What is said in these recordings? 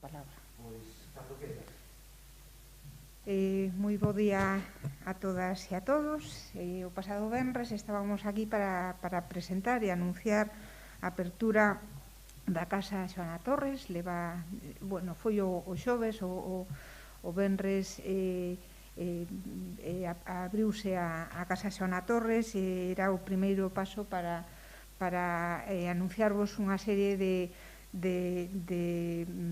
palabra. Pois, cando queras. Moi bo día a todas e a todos. O pasado venres estábamos aquí para presentar e anunciar a apertura da Casa Xoana Torres. Foi o xoves, o venres abriuse a Casa Xoana Torres e era o primeiro paso para anunciarvos unha serie de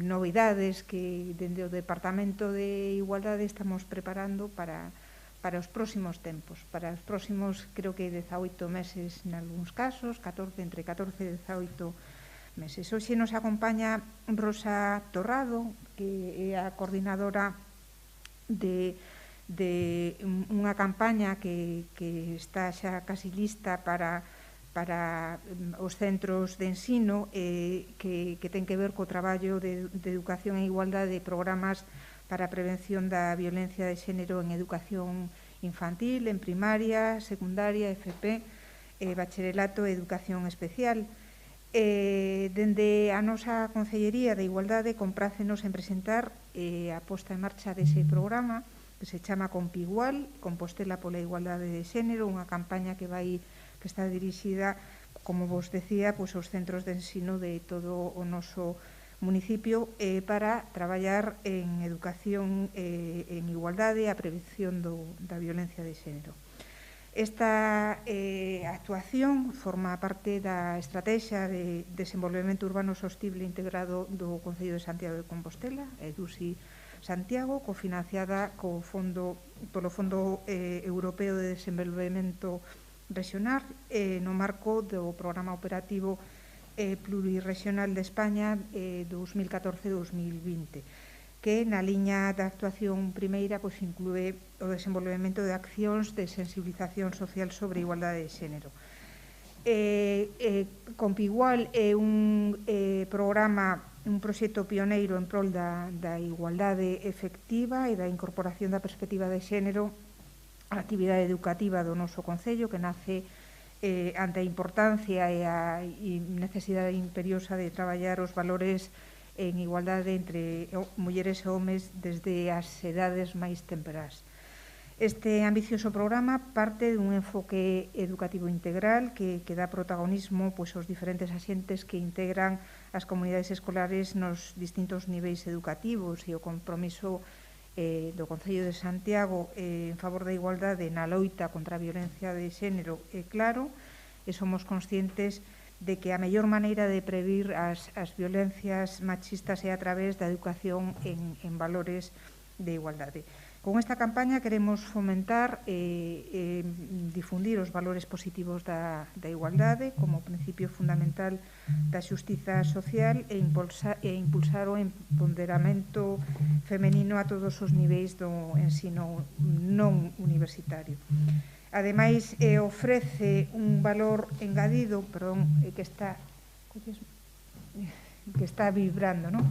novidades que dende o Departamento de Igualdade estamos preparando para os próximos tempos, para os próximos, creo que 18 meses en algúns casos, entre 14 e 18 meses. Hoxe nos acompaña Rosa Torrado, que é a coordinadora de unha campaña que está xa casi lista para os centros de ensino que ten que ver co traballo de educación e igualdade de programas para a prevención da violencia de xénero en educación infantil, en primaria, secundaria, FP, bacharelato e educación especial. Dende a nosa Consellería de Igualdade comprácenos en presentar a posta en marcha dese programa que se chama Compigual, Compostela pola Igualdade de Xénero, unha campaña que está dirixida, como vos decía, aos centros de ensino de todo o noso municipio para traballar en educación en igualdade e a prevención da violencia de xénero. Esta actuación forma parte da Estrategia de Desenvolvemento Urbano Sostible Integrado do Concello de Santiago de Compostela, EDUSI Santiago, cofinanciada polo Fondo Europeo de Desenvolvemento Regional no marco do Programa Operativo Plurirregional de España 2014-2020, que na liña da actuación primeira inclúe o desenvolvemento de accións de sensibilización social sobre igualdade de xénero. Compigual é un programa, un proxecto pioneiro en prol da igualdade efectiva e da incorporación da perspectiva de xénero a actividade educativa do noso Concello, que nace ante a importancia e a necesidade imperiosa de traballar os valores en igualdade entre mulleres e homes desde as edades máis temperás. Este ambicioso programa parte dun enfoque educativo integral que dá protagonismo aos diferentes axentes que integran as comunidades escolares nos distintos niveis educativos e o compromiso do Concello de Santiago en favor da igualdade na loita contra a violencia de xénero é claro, e somos conscientes de que a mellor maneira de previr as violencias machistas é a través da educación en valores de igualdade. Con esta campaña queremos fomentar e difundir os valores positivos da igualdade como principio fundamental da xustiza social e impulsar o empoderamento femenino a todos os niveis do ensino non universitario. Ademais, ofrece un valor engadido, que está vibrando, non?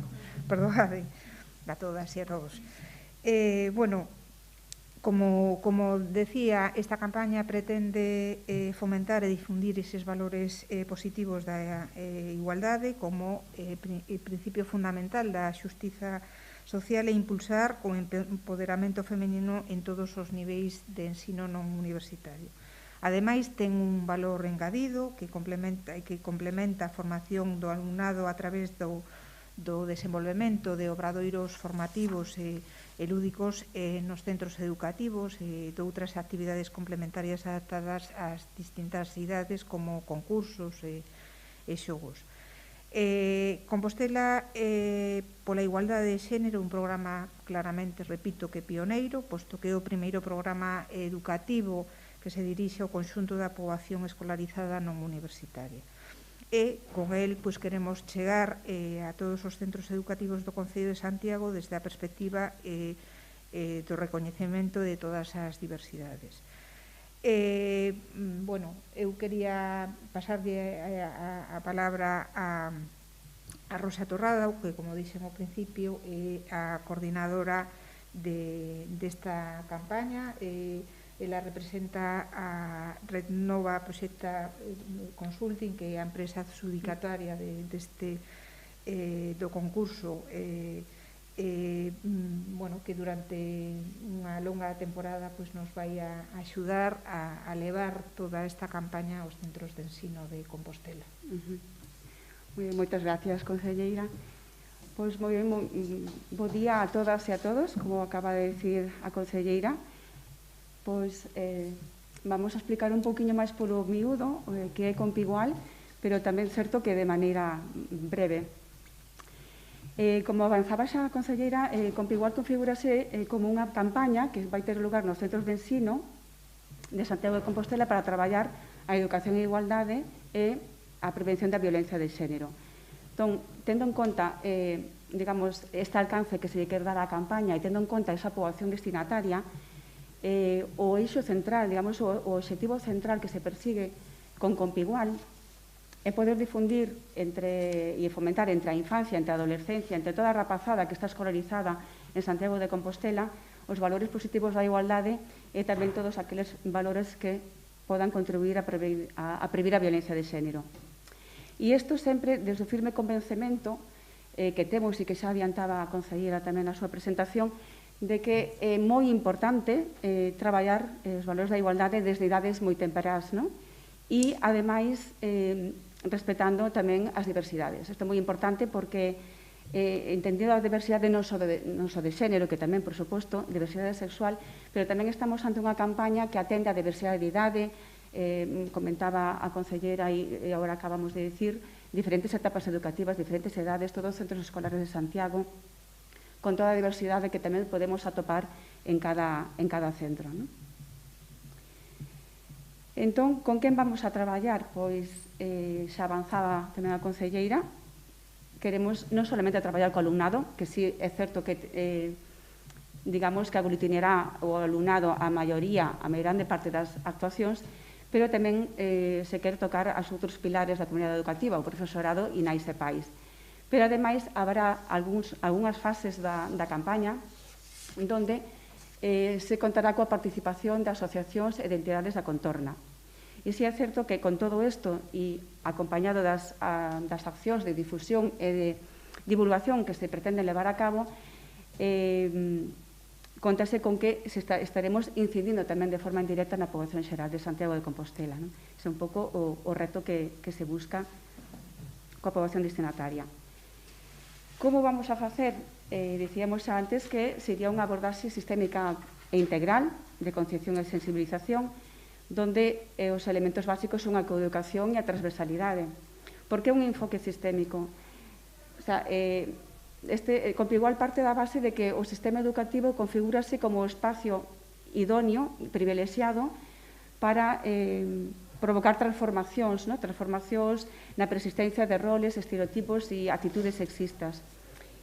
Perdóade a todas e a todos. Como decía, esta campaña pretende fomentar e difundir eses valores positivos da igualdade como principio fundamental da xustiza social e impulsar o empoderamento femenino en todos os niveis de ensino non universitario. Ademais, ten un valor engadido que complementa a formación do alumnado a través do desenvolvemento de obradoiros formativos e lúdicos nos centros educativos e de outras actividades complementarias adaptadas ás distintas idades como concursos e xogos. Compostela pola igualdade de xénero, un programa claramente, repito, que pioneiro, posto que é o primeiro programa educativo que se dirixe ao conxunto da poboación escolarizada non universitaria. E con el queremos chegar a todos os centros educativos do Concello de Santiago desde a perspectiva do recoñecemento de todas as diversidades. Eu quería pasarlle a palabra a Rosa Torrado, que, como dixen ao principio, é a coordinadora desta campaña. Ela representa a Red Nova Proxecta Consulting, que é a empresa adxudicataria deste do concurso bueno, que durante unha longa temporada pues, nos vai a axudar a levar toda esta campaña aos centros de ensino de Compostela. Moi ben, moitas gracias, conselleira. Pois moi ben, bo día a todas e a todos, como acaba de decir a conselleira. Pois vamos a explicar un pouquiño máis polo miúdo que é Compigual, pero tamén certo que de maneira breve. Como avanzaba xa a conselleira, Compigual configurase como unha campaña que vai ter lugar nos centros de ensino de Santiago de Compostela para traballar a educación e igualdade e a prevención da violencia de xénero. Entón, tendo en conta, digamos, este alcance que se lle quer dar á campaña e tendo en conta esa poboación destinataria, o eixo central, digamos, o obxectivo central que se persigue con Compigual é poder difundir e fomentar entre a infancia, entre a adolescencia, entre toda a rapazada que está escolarizada en Santiago de Compostela, os valores positivos da igualdade e tamén todos aqueles valores que podan contribuir a previr a violencia de xénero. E isto sempre desde o firme convencemento que temos e que xa adiantaba a conselleira tamén na súa presentación, de que é moi importante traballar os valores da igualdade desde idades moi temperás, non? E, ademais, respetando tamén as diversidades. Isto é moi importante porque entendido a diversidade non só de xénero, que tamén, por suposto, diversidade sexual, pero tamén estamos ante unha campaña que atende a diversidade de idade, comentaba a conselleira e agora acabamos de dicir, diferentes etapas educativas, diferentes edades, todos os centros escolares de Santiago, con toda a diversidade que tamén podemos atopar en cada centro, non? Entón, con quen vamos a traballar? Pois xa avanzaba tamén a conselleira. Queremos non solamente traballar co alumnado, que sí é certo que digamos que aglutinará o alumnado a maioría, a grande parte das actuacións, pero tamén se quer tocar as outros pilares da comunidade educativa, o profesorado e nais e pais. Pero, ademais, habrá algunhas fases da campaña onde se contará coa participación de asociacións e de entidades da contorna. E si é certo que con todo isto e acompañado das accións de difusión e de divulgación que se pretenden levar a cabo, contase con que estaremos incidindo tamén de forma indirecta na poboación xeral de Santiago de Compostela. Ese é un pouco o reto que se busca coa poboación destinataria. Como vamos a facer? Dicíamos xa antes que sería unha abordaxe sistémica e integral de concienciación e sensibilización, donde os elementos básicos son a coeducación e a transversalidade. Por que un enfoque sistémico? O sea, Compigual parte da base de que o sistema educativo configúrase como o espacio idóneo, privilexiado, para provocar transformacións na persistencia de roles, estereotipos e actitudes sexistas.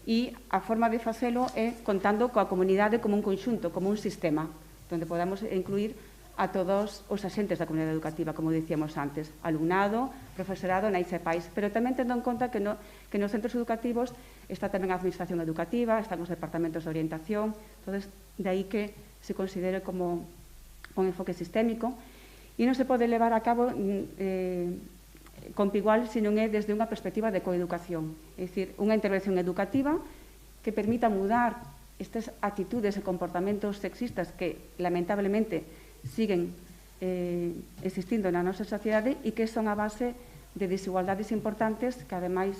E a forma de facelo é contando coa comunidade como un conxunto, como un sistema, onde podamos incluir a todos os axentes da comunidade educativa, como dicíamos antes, alumnado, profesorado, nais e pais, pero tamén tendo en conta que nos centros educativos está tamén a administración educativa, están os departamentos de orientación, entonces, de aí que se considere como un enfoque sistémico, e non se pode levar a cabo Compigual se non é desde unha perspectiva de coeducación, é dicir, unha intervención educativa que permita mudar estas actitudes e comportamentos sexistas que, lamentablemente, siguen existindo na nosa sociedade e que son a base de desigualdades importantes que, ademais,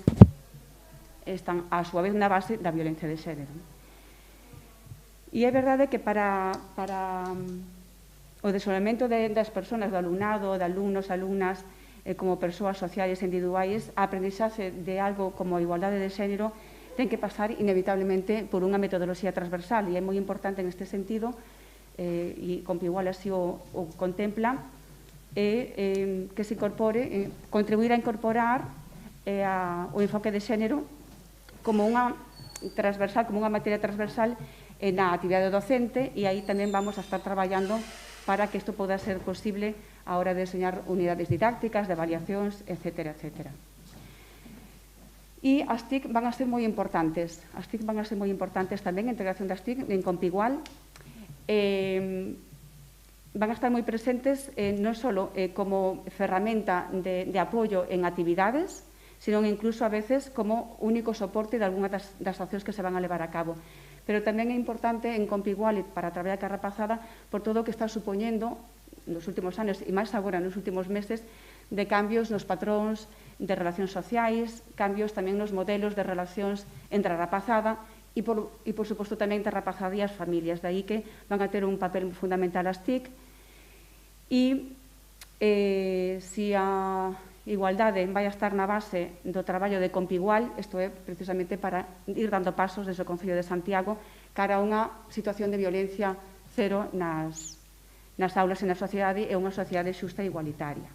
están a súa vez na base da violencia de xénero. E é verdade que para o desenvolvemento das persoas, do alumnado, de alumnos, alumnas, como persoas sociais e individuais, a aprendizaxe de algo como a igualdade de xénero ten que pasar inevitablemente por unha metodoloxía transversal e é moi importante neste sentido e Compigual así o contempla, que se incorpore, contribuir a incorporar o enfoque de xénero como unha transversal, como unha materia transversal na actividade docente, e aí tamén vamos a estar traballando para que isto poda ser posible a hora de deseñar unidades didácticas, de avaliacións, etc. E as TIC van a ser moi importantes. As TIC van a ser moi importantes tamén, a integración das TIC en Compigual, van a estar moi presentes non só como ferramenta de apoio en actividades, sino incluso a veces como único soporte de algunhas das accións que se van a levar a cabo. Pero tamén é importante en Compigual para traballar ca rapazada por todo o que está supoñendo nos últimos anos e máis agora nos últimos meses de cambios nos patróns de relacións sociais, cambios tamén nos modelos de relacións entre a rapazada e, por suposto, tamén entre a rapazada e as familias. De aí que van a ter un papel fundamental as TIC e se a igualdade vai a estar na base do traballo de Compigual, isto é precisamente para ir dando pasos desde o Concello de Santiago cara a unha situación de violencia cero nas aulas e na sociedade e unha sociedade xusta e igualitaria.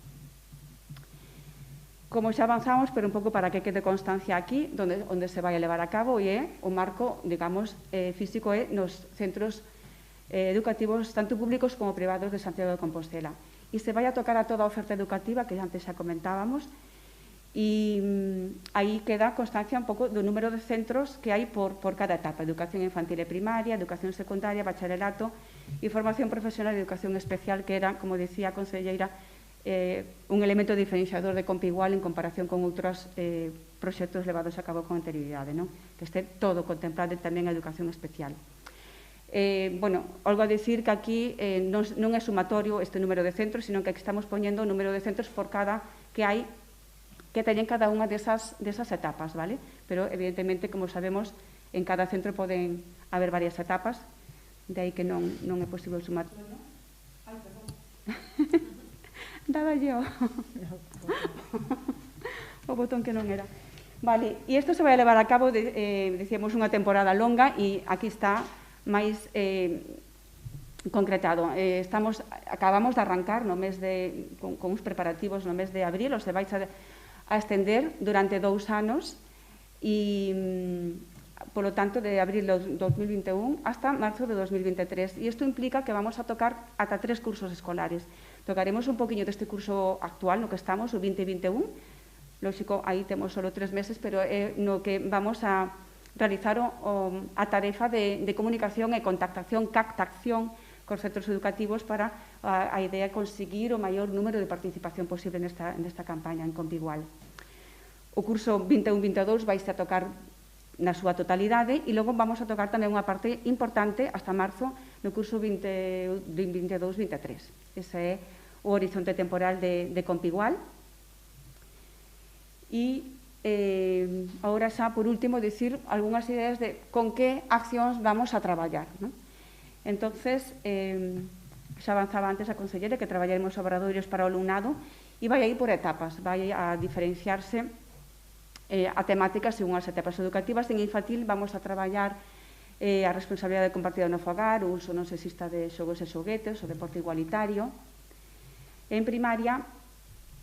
Como xa avanzamos, pero un pouco para que quede constancia aquí, onde se vai a levar a cabo, e é o marco, digamos, físico é nos centros educativos, tanto públicos como privados de Santiago de Compostela. E se vai a tocar a toda a oferta educativa, que antes xa comentábamos, e aí queda constancia un pouco do número de centros que hai por cada etapa: educación infantil e primaria, educación secundaria, bacharelato e formación profesional e educación especial, que era, como dicía a concelleira, un elemento diferenciador de Compigual en comparación con outros proxectos levados a cabo con anterioridade, que este todo contemplado tamén a educación especial. Algo a dicir que aquí non é sumatorio este número de centros, sino que aquí estamos poñendo o número de centros por cada que teñen cada unha desas etapas, vale? Pero, evidentemente, como sabemos, en cada centro poden haber varias etapas, de aí que non é posible o sumatorio. Ai, perdón. Daba yo o botón que non era. Vale, e isto se vai a levar a cabo, dicíamos, unha temporada longa, e aquí está máis concretado. Acabamos de arrancar con uns preparativos no mes de abril, se vai a estender durante 2 anos e, polo tanto, de abril de 2021 hasta marzo de 2023. E isto implica que vamos a tocar ata 3 cursos escolares. Tocaremos un poquinho deste curso actual no que estamos, o 2021. Lógico, aí temos só 3 meses, pero é no que vamos a realizar a tarefa de comunicación e contactación, captación cos centros educativos para a idea de conseguir o maior número de participación posible nesta campaña en Compigual. O curso 21-22 vai a tocar na súa totalidade e logo vamos a tocar tamén unha parte importante hasta marzo no curso 22-23. Ese é o horizonte temporal de Compigual. E agora xa, por último, dicir algunhas ideas de con que accións vamos a traballar. Entonces, xa avanzaba antes a consellera que traballaremos obradoiros para o alumnado e vai a ir por etapas, vai a diferenciarse a temática según as etapas educativas. En infantil vamos a traballar a responsabilidade compartida no fogar, o uso non sexista de xogos e xoguetes, o deporte igualitario. En primaria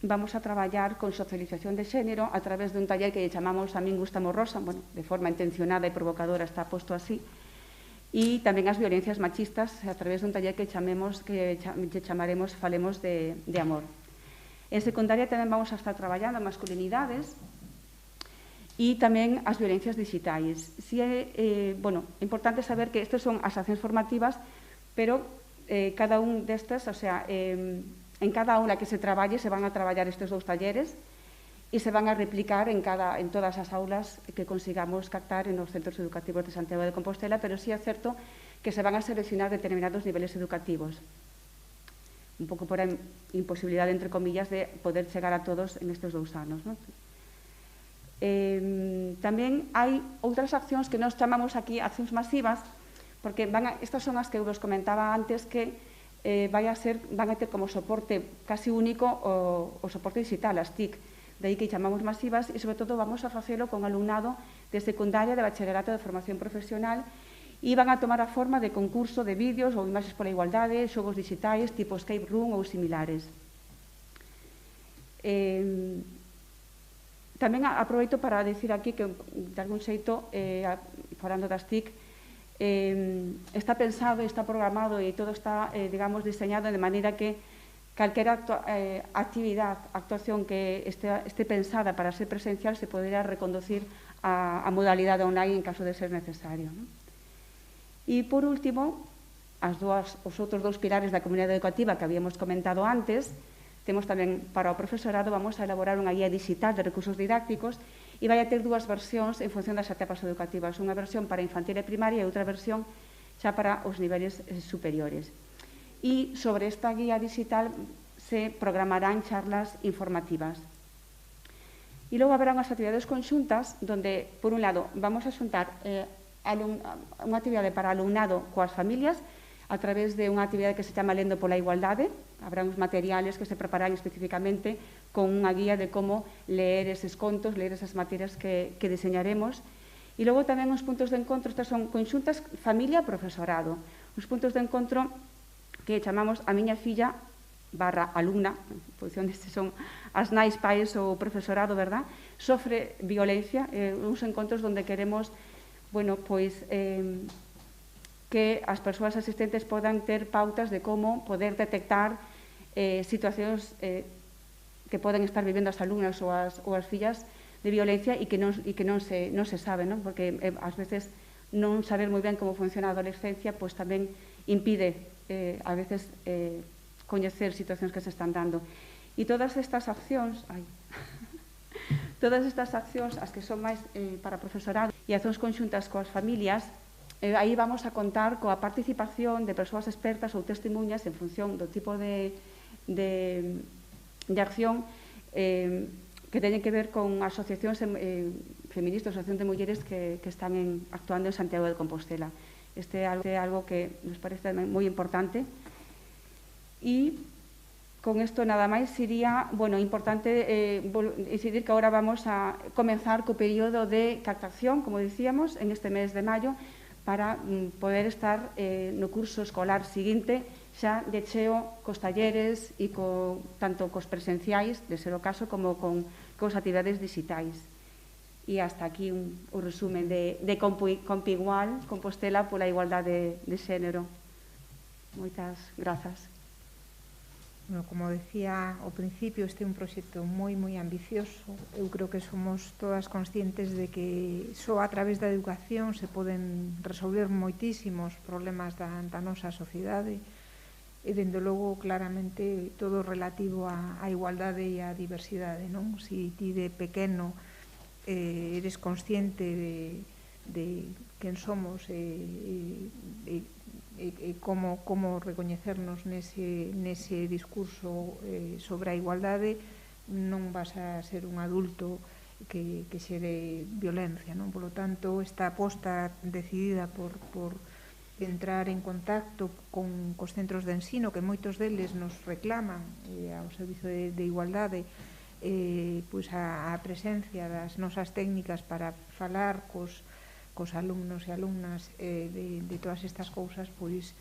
vamos a traballar con socialización de xénero a través dun taller que chamamos A min gustamos rosa, de forma intencionada e provocadora está posto así, e tamén as violencias machistas a través dun taller que chamaremos Falemos de amor. En secundaria tamén vamos a estar traballando masculinidades e tamén as violencias digitais. É importante saber que estas son as accións formativas, pero cada un destes, o sea, en cada aula que se traballe se van a traballar estes 2 talleres e se van a replicar en todas as aulas que consigamos captar en os centros educativos de Santiago de Compostela, pero sí é certo que se van a seleccionar determinados niveles educativos. Un pouco por a imposibilidade, entre comillas, de poder chegar a todos en estes 2 anos. Tamén hai outras accións que nós chamamos aquí accións masivas, porque estas son as que vos comentaba antes que van a ter como soporte casi único o soporte digital, as TIC. De aí que chamamos masivas e, sobre todo, vamos a facelo con alumnado de secundaria, de bacharelato, de formación profesional e van a tomar a forma de concurso de vídeos ou imaxes pola igualdade, xogos digitais tipo escape room ou similares. Tamén aproveito para dicir aquí que, de algún xeito, falando das TIC, está pensado, está programado e todo está, digamos, diseñado de maneira que calquera actuación que este pensada para ser presencial se poderá reconducir a modalidade online en caso de ser necesario. E, por último, os outros 2 pilares da comunidade educativa que habíamos comentado antes, temos tamén para o profesorado, vamos a elaborar unha guía digital de recursos didácticos e vai a ter dúas versións en función das etapas educativas, unha versión para infantil e primaria e outra versión xa para os niveles superiores. E sobre esta guía digital se programarán charlas informativas. E logo haberá unhas actividades conxuntas donde, por un lado, vamos a xuntar unha actividade para alumnado coas familias a través de unha actividade que se chama Lendo pola Igualdade. Habrá uns materiales que se prepararán especificamente con unha guía de como leer eses contos, leer esas materias que diseñaremos. E logo tamén uns puntos de encontro, estas son conxuntas familia-profesorado, uns puntos de encontro que chamamos a miña filla / alumna, en posición destes son as nais, pais ou profesorado, verdad? Sofre violencia, uns encontros onde queremos, bueno, pois, que as persoas asistentes podan ter pautas de como poder detectar situacións que poden estar vivendo as alumnas ou as fillas de violencia e que non se sabe, non? Porque ás veces non saber moi ben como funciona a adolescencia pois tamén impide a veces coñecer situacións que se están dando. E todas estas accións as que son máis para profesorado e accións conxuntas coas familias, aí vamos a contar coa participación de persoas expertas ou testemunhas en función do tipo de acción que teñen que ver con asociacións feministas, asociacións de mulleres que están actuando en Santiago de Compostela. Este é algo que nos parece moi importante. E con isto nada máis sería, bueno, importante decidir que agora vamos a comenzar co período de captación, como dicíamos, en este mes de maio, para poder estar no curso escolar seguinte xa de cheo cos talleres e tanto cos presenciais, de ser o caso, como cos actividades digitais. E hasta aquí o resumen de Compigual, Compostela pola igualdade de xénero. Moitas grazas. Bueno, como decía ao principio, este é un proxecto moi ambicioso. Eu creo que somos todas conscientes de que só a través da educación se poden resolver moitísimos problemas da nosa sociedade e, dende logo, claramente todo relativo á igualdade e á diversidade, non? Si ti de pequeno eres consciente de quen somos e como recoñecernos nese discurso sobre a igualdade, non vas a ser un adulto que xere violencia, non? Por lo tanto, esta aposta decidida por entrar en contacto cos centros de ensino, que moitos deles nos reclaman ao Servizo de Igualdade, pois a presencia das nosas técnicas para falar cos alumnos e alumnas de todas estas cousas, pois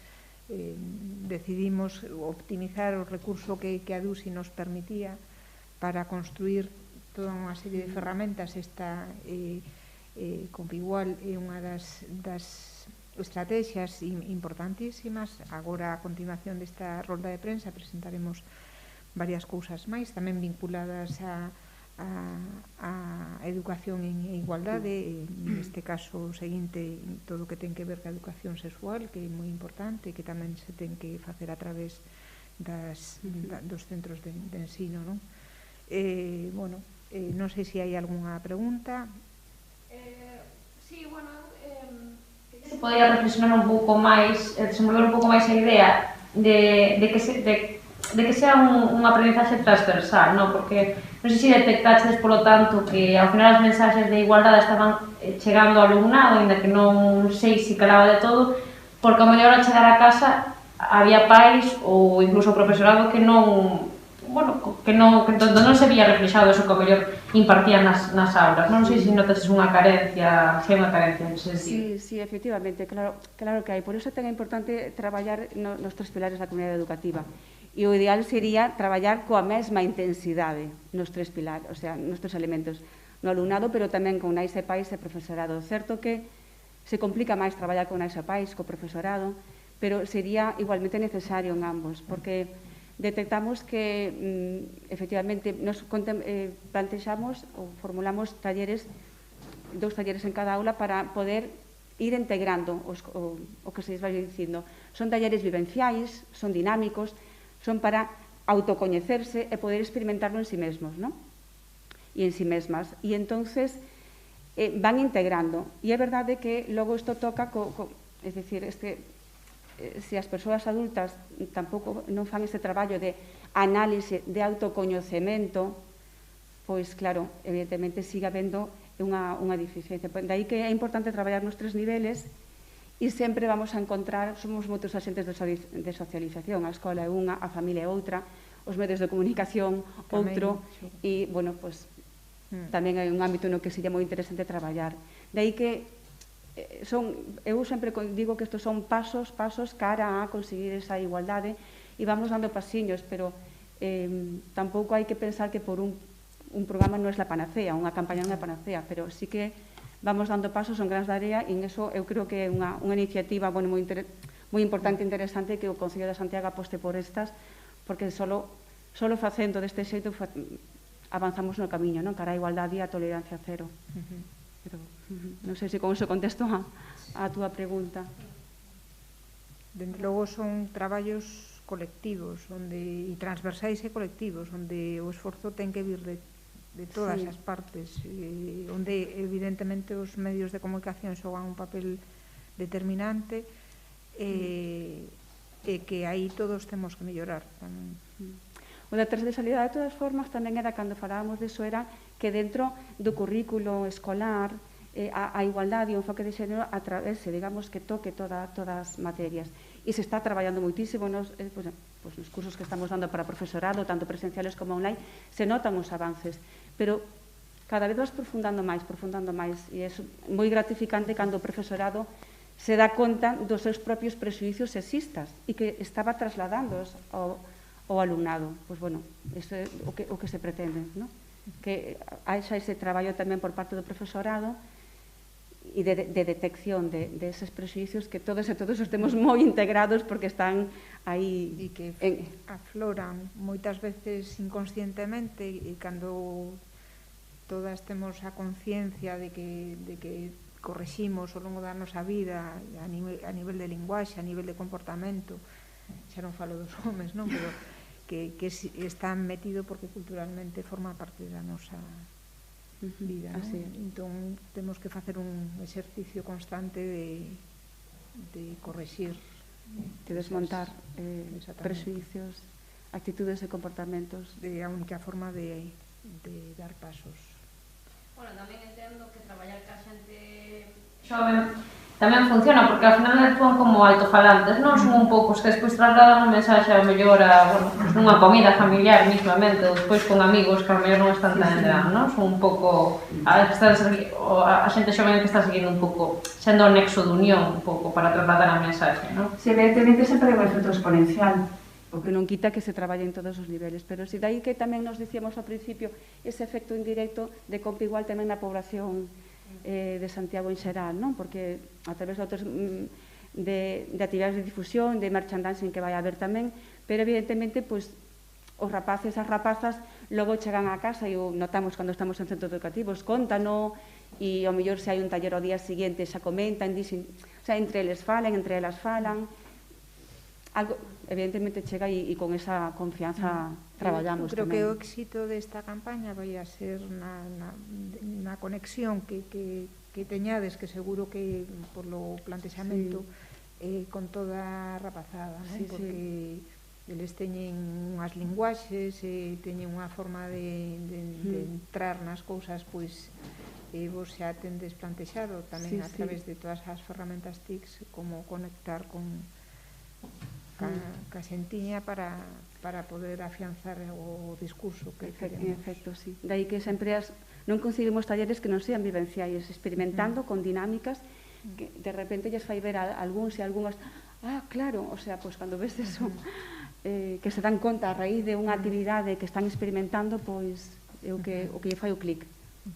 decidimos optimizar o recurso que a DUSI nos permitía para construir toda unha serie de ferramentas. Esta Compigual é unha das estrategias importantísimas. Agora, a continuación desta rolda de prensa, presentaremos varias cousas máis, tamén vinculadas a educación en igualdade, neste caso o seguinte, todo o que ten que ver ca educación sexual, que é moi importante, que tamén se ten que facer a través dos centros de ensino, non? Bueno, non sei se hai algunha pregunta. Sí, bueno, se podría reflexionar un pouco máis, desenvolver un pouco máis a idea de que sea un aprendizaxe transversal, non? Porque non sei se detectaches, polo tanto, que ao final as mensaxes de igualdade estaban chegando ao alumnado, ainda que non sei se calaba de todo, porque ao mellor ao chegar a casa había pais ou incluso o profesorado que non se vía reflexado eso que ao mellor impartían nas aulas. Non sei se notas unha carencia, se hai unha carencia nese sentido. Sí, efectivamente, claro que hai. Por iso é tan importante traballar nos tres pilares da comunidade educativa. E o ideal sería traballar coa mesma intensidade nos tres pilares, o sea, nos tres elementos, no alumnado, pero tamén con nais e pais e profesorado. Certo que se complica máis traballar con nais e pais, co profesorado, pero sería igualmente necesario en ambos, porque detectamos que, efectivamente, nos plantexamos ou formulamos dous talleres en cada aula para poder ir integrando o que se vai dicindo. Son talleres vivenciais, son dinámicos, son para autocoñecerse e poder experimentarlo en sí mesmos, non? E en sí mesmas. E entonces van integrando. E é verdade que logo isto toca, es decir, se as persoas adultas tampouco non fan este traballo de análise, de autocoñecemento, pois claro, evidentemente siga habendo unha deficiencia. Daí que é importante traballar nos 3 niveles e sempre vamos a encontrar, somos moitos agentes de socialización, a escola é unha, a familia é outra, os medios de comunicación outro, e, bueno, pois, tamén hai un ámbito no que sería moi interesante traballar. Daí que eu sempre digo que estes son pasos cara a conseguir esa igualdade e vamos dando pasiños, pero tampouco hai que pensar que por un programa non é la panacea, unha campaña non é panacea, pero sí que vamos dando pasos, son grans de area, e en eso eu creo que é unha iniciativa moi importante e interesante que o Concello de Santiago aposte por estas, porque solo facendo deste xeito avanzamos no camiño, non? Cara a igualdade e a tolerancia cero. Pero non sei se con eso contesto a túa pregunta. Dende logo son traballos colectivos e transversais e colectivos, onde o esforzo ten que vir de todas as partes, onde evidentemente os medios de comunicación xogan un papel determinante e que aí todos temos que mellorar. O da transversalidade, de todas formas, tamén era, cando falábamos disso, era que dentro do currículo escolar a igualdade e o enfoque de xénero atravese, digamos, que toque todas as materias. E se está traballando moitísimo nos cursos que estamos dando para profesorado, tanto presenciales como online, se notan os avances, pero cada vez vas profundando máis, e é moi gratificante cando o profesorado se dá conta dos seus propios prexuicios sexistas e que estaba trasladándoos ao alumnado. Pois, bueno, iso é o que se pretende, non? Que haxa ese traballo tamén por parte do profesorado e de detección de eses prexuicios, que todos os temos moi integrados porque están aí. E que afloran moitas veces inconscientemente, e cando todas temos a conciencia de que correximos ao longo da nosa vida a nivel de linguaxe, a nivel de comportamento, xa non falo dos homes, non? Pero que está metido porque culturalmente forma parte da nosa vida, non? Entón temos que facer un exercicio constante de correxir, de desmontar prexuicios, actitudes e comportamentos. É a única forma de dar pasos. Bueno, tamén entendo que traballar ca xente xoven tamén funciona, porque ao final actúan como altofalantes, non? Son un pouco os que despois trasladan un mensaxe a mellor nunha comida familiar mismamente, ou despois con amigos que a mellor non están tan entrados, non? Son un pouco a xente xoven que está seguindo un pouco sendo o nexo de unión un pouco para trasladar a mensaxe, non? Si, evidentemente sempre hai un efecto exponencial. O que non quita que se traballe en todos os niveles, pero si dai que tamén nos dicíamos ao principio ese efecto indirecto de compa igual tamén na población de Santiago en xeral, non? Porque a través de outros de actividades de difusión, de merchandising que vai haber tamén, pero evidentemente pois os rapaces, as rapazas logo chegan á casa e o notamos cando estamos en centros educativos, contano, e ao mellor se hai un taller ao día seguinte xa comentan, dicen, o sea, entre eles falan, entre elas falan, algo evidentemente chega e con esa confianza traballamos tamén. Creo que o éxito desta campaña vai a ser na conexión que teñades, que seguro que por lo plantexamento con toda a rapazada, porque eles teñen unhas linguaxes, teñen unha forma de entrar nas cousas, pois vos xa tendes plantexado tamén a través de todas as ferramentas TICs como conectar con a xentiña para poder afianzar o discurso que queremos. En efecto, sí. Daí que sempre non conseguimos talleres que non sean vivenciais, experimentando con dinámicas que de repente lles fai ver a algúns e algunhas, claro, o sea, pois cando ves eso, que se dan conta a raíz de unha actividade que están experimentando, pois é o que lle fai o clic.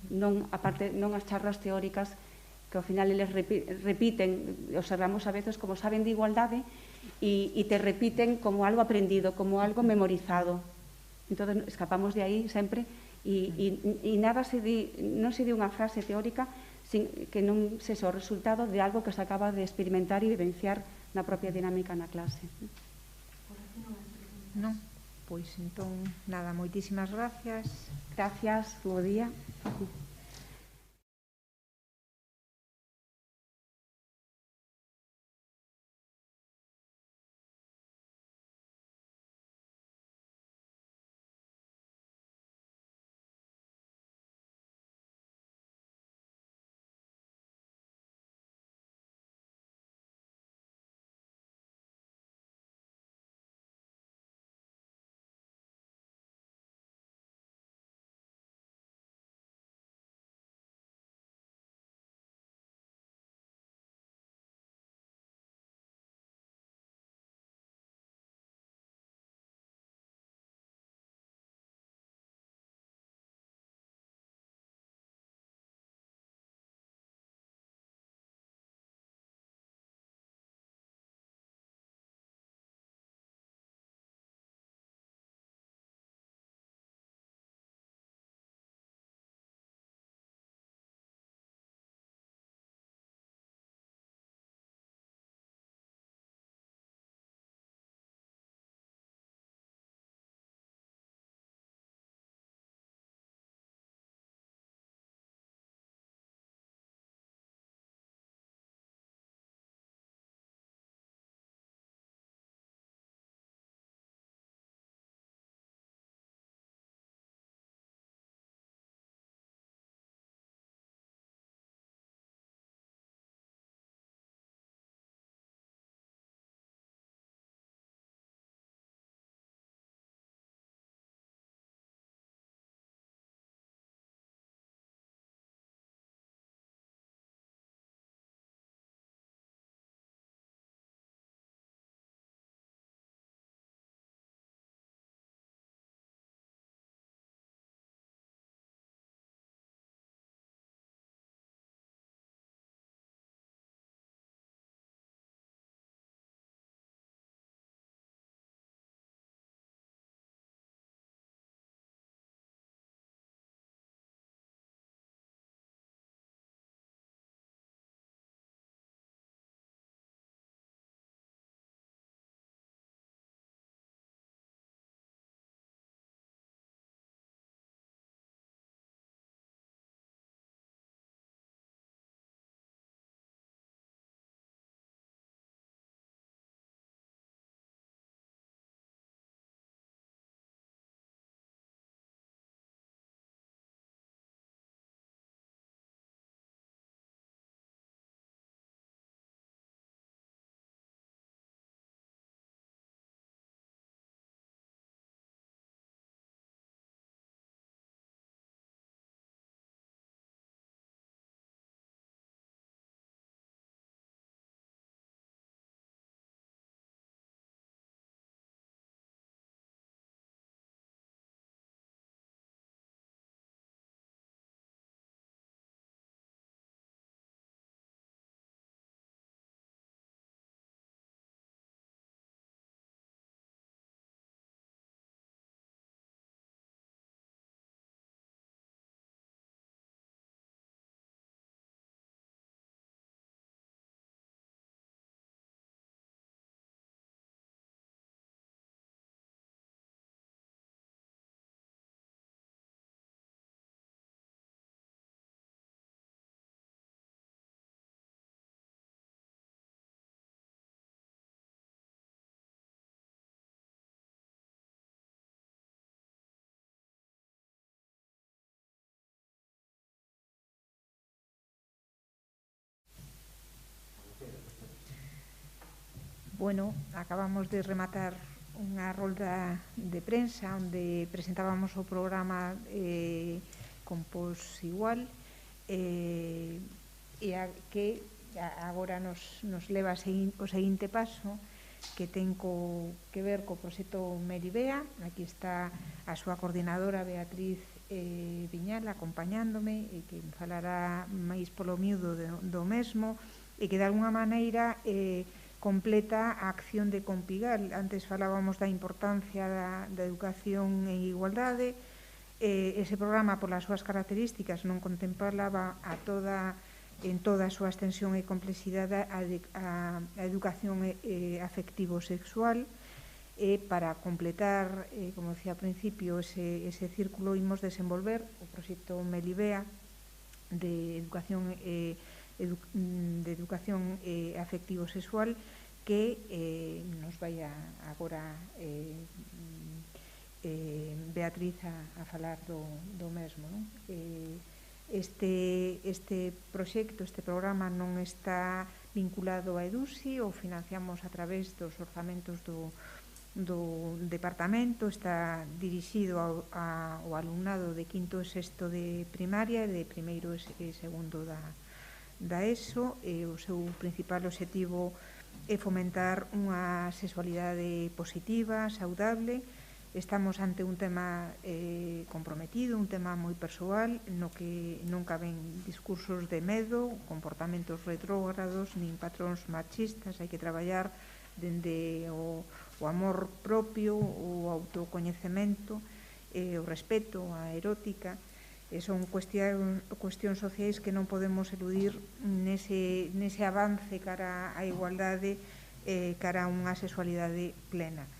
Non as charlas teóricas que ao final eles repiten, observamos a veces como saben de igualdade e te repiten como algo aprendido, como algo memorizado. Entón, escapamos de aí sempre e nada non se di unha frase teórica que non sexa o resultado de algo que se acaba de experimentar e vivenciar na propia dinámica na clase. Non. Pois entón, nada, moitísimas gracias. Gracias, bo día. Bueno, acabamos de rematar unha rolda de prensa onde presentábamos o programa Compós Igual e que agora nos leva o seguinte paso que ten que ver co proxecto Meribea. Aquí está a súa coordinadora Beatriz Viñal acompañándome e que falará máis polo miúdo do mesmo e que de alguna maneira completa a acción de Compigal. Antes falábamos da importancia da educación en igualdade. Ese programa, polas súas características, non contemplaba en toda a súa extensión e complexidade a educación afectivo-sexual para completar, como decía ao principio, ese círculo, imos desenvolver o proxecto Melibea de educación afectivo-sexual, que nos vai agora Beatriz a falar do mesmo, non? Este proxecto, este programa non está vinculado a EDUSI, o financiamos a través dos orzamentos do departamento, está dirixido ao alumnado de quinto e sexto de primaria e de primeiro e segundo da ESO. O seu principal obxectivo é fomentar unha sexualidade positiva, saudable. Estamos ante un tema comprometido, un tema moi persoal, no que non caben discursos de medo, comportamentos retrógrados, nin patróns machistas. Hai que traballar dende o amor propio, o autocoñecemento, o respeto, a erótica. Son cuestións sociais que non podemos eludir nese avance cara á igualdade, cara a unha sexualidade plena.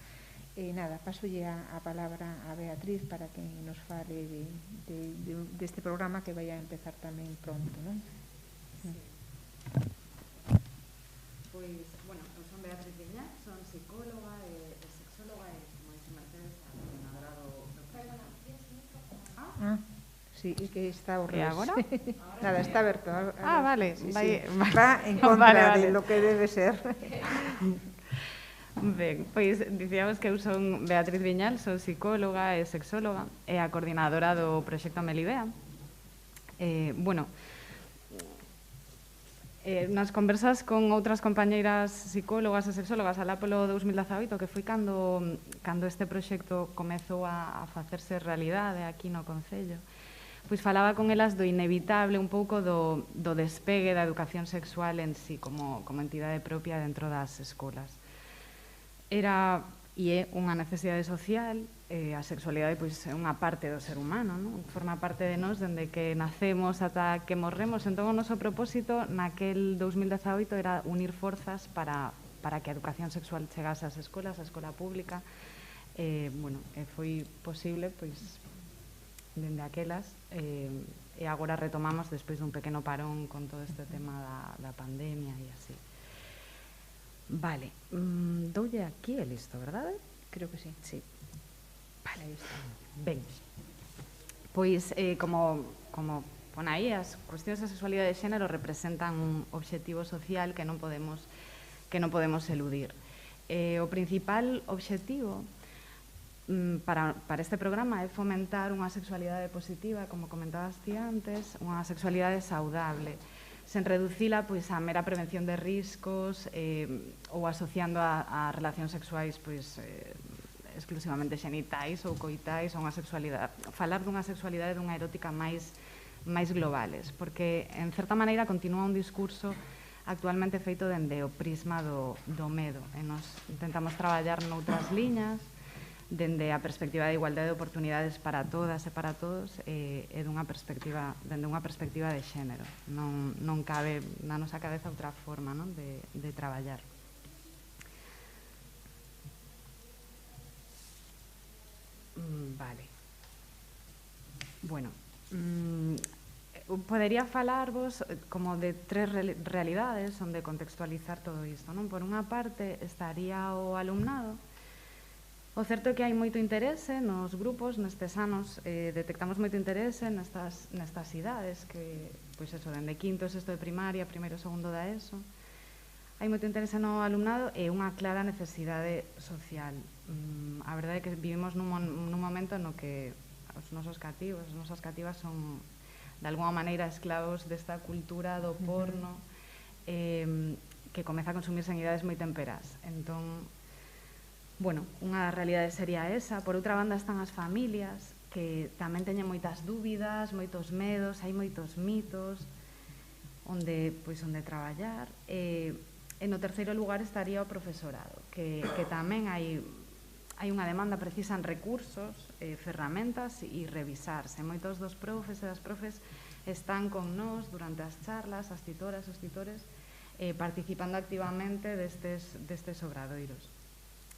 Nada, pasolle a palabra a Beatriz para que nos fale deste programa que vai a empezar tamén pronto, non? Pois, bueno, son Beatriz Viñal, son psicóloga e sexóloga e, como dice Mercedes, coordinadora do proxecto. Sí, que está ao E revés. agora? Nada, está aberto. Vale. Sí, vai. Va en contra de lo que debe ser. Ben, pois dicíamos que eu son Beatriz Viñal, son psicóloga e sexóloga e a coordinadora do proxecto Melibea. Nas conversas con outras compañeiras psicólogas e sexólogas alá polo 2018, que foi cando este proxecto comezou a facerse realidade aquí no Concello, pois falaba con elas do inevitable un pouco do despegue da educación sexual en sí como entidade propia dentro das escolas. Era e é unha necesidade social, a sexualidade pois é unha parte do ser humano, non? Forma parte de nós dende que nacemos ata que morremos. Entón, o noso propósito naquel 2018 era unir forzas para que a educación sexual chegase ás escolas, a escola pública. Foi posible pois dende aquelas, e agora retomamos despois dun pequeno parón con todo este tema da pandemia e así. Vale, doulle aquí e listo, verdade? Creo que sí. Sí. Vale, aí está. Ben, pois, como pon aí, as cuestións da sexualidade de xénero representan un obxectivo social que non podemos eludir. O principal obxectivo para este programa é fomentar unha sexualidade positiva, como comentabas ti antes, unha sexualidade saudable, sen reducila pois a mera prevención de riscos ou asociando a relacións sexuais pois exclusivamente xenitais ou coitais, ou unha sexualidade, falar dunha sexualidade, dunha erótica máis globales, porque en certa maneira continúa un discurso actualmente feito dende o prisma do medo, e nos intentamos traballar noutras liñas dende a perspectiva de igualdade de oportunidades para todas e para todos, e dende unha perspectiva de xénero. Non cabe na nosa cabeza outra forma de traballar. Vale. Bueno, podería falarvos como de tres realidades onde contextualizar todo isto, non? Por unha parte estaría o alumnado. O certo é que hai moito interese nos grupos, nestes anos detectamos moito interese nestas idades que, pois eso, dende quinto, sexto de primaria, primeiro, segundo da ESO. Hai moito interese no alumnado e unha clara necesidade social. A verdade é que vivimos nun momento no que os nosos cativos, as nosas cativas son de alguma maneira esclavos desta cultura do porno que comeza a consumirse en idades moi temperas. Entón, bueno, unha realidade sería esa. Por outra banda están as familias que tamén teñen moitas dúbidas, moitos medos, hai moitos mitos onde traballar. E no terceiro lugar estaría o profesorado, que tamén hai unha demanda, precisan recursos, ferramentas e revisarse. Moitos dos profes e das profes están con nós durante as charlas, as titoras, os titores, participando activamente destes obradoiros.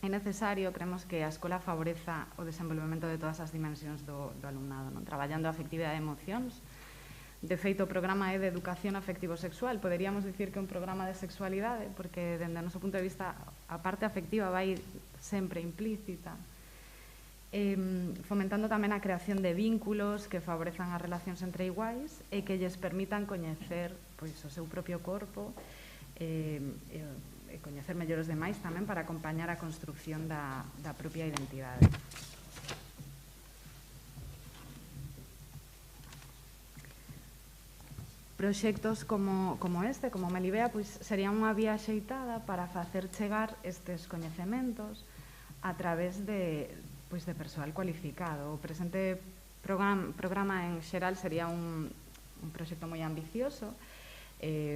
é necesario, creemos, que a escola favoreza o desenvolvemento de todas as dimensións do alumnado, non? Traballando a afectividade e emocións. De feito, o programa é de educación afectivo-sexual. Poderíamos dicir que é un programa de sexualidade, porque, dende o noso punto de vista, a parte afectiva vai sempre implícita. Fomentando tamén a creación de vínculos que favorezan as relacións entre iguais e que lles permitan coñecer pois, o seu propio corpo e coñecer mellor os demais tamén para acompañar a construción da propia identidade. Proxectos como este, como Melibea, pois serían unha vía axeitada para facer chegar estes coñecementos a través de persoal cualificado. O presente programa en xeral sería un proxecto moi ambicioso,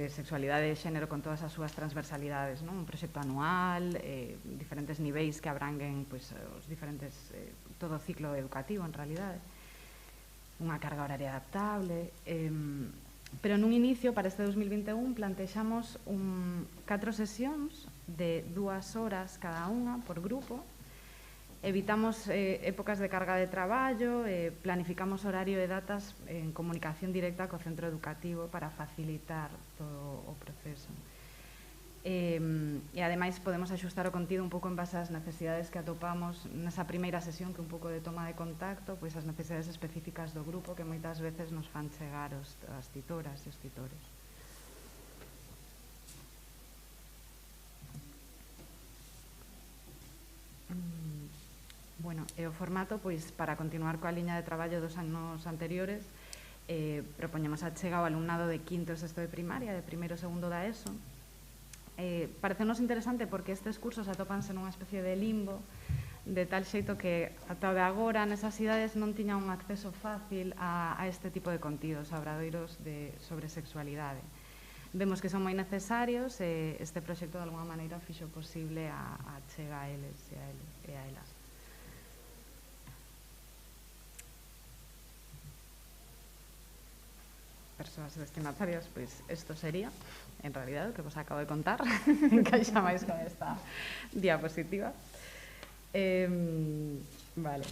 sexualidade e xénero con todas as súas transversalidades, non? Un proxecto anual, diferentes niveis que abranguen os diferentes, todo o ciclo educativo, en realidade, unha carga horaria adaptable, pero nun inicio, para este 2021, plantexamos 4 sesións de 2 horas cada unha por grupo. Evitamos épocas de carga de traballo, planificamos horario e datas en comunicación directa co centro educativo para facilitar todo o proceso. E, ademais, podemos axustar o contido un pouco en base ás necesidades que atopamos nesa primeira sesión, que un pouco de toma de contacto, pois as necesidades específicas do grupo que moitas veces nos fan chegar as titoras e os titores. Bueno, e o formato, pois, para continuar coa liña de traballo dos anos anteriores, propoñemos a chega ao alumnado de quinto e sexto de primaria, de primeiro e segundo da ESO. Parecenos interesante porque estes cursos atópanse nunha especie de limbo, de tal xeito que ata de agora nesas idades non tiñan un acceso fácil a este tipo de contidos, a obradoiros sobre sexualidade. Vemos que son moi necesarios e este proxecto de alguma maneira fixo posible a chega a eles e a elas. Persoas destinatarias, pois isto sería, en realidad, o que vos acabo de contar, encaixa máis con esta diapositiva. Vale,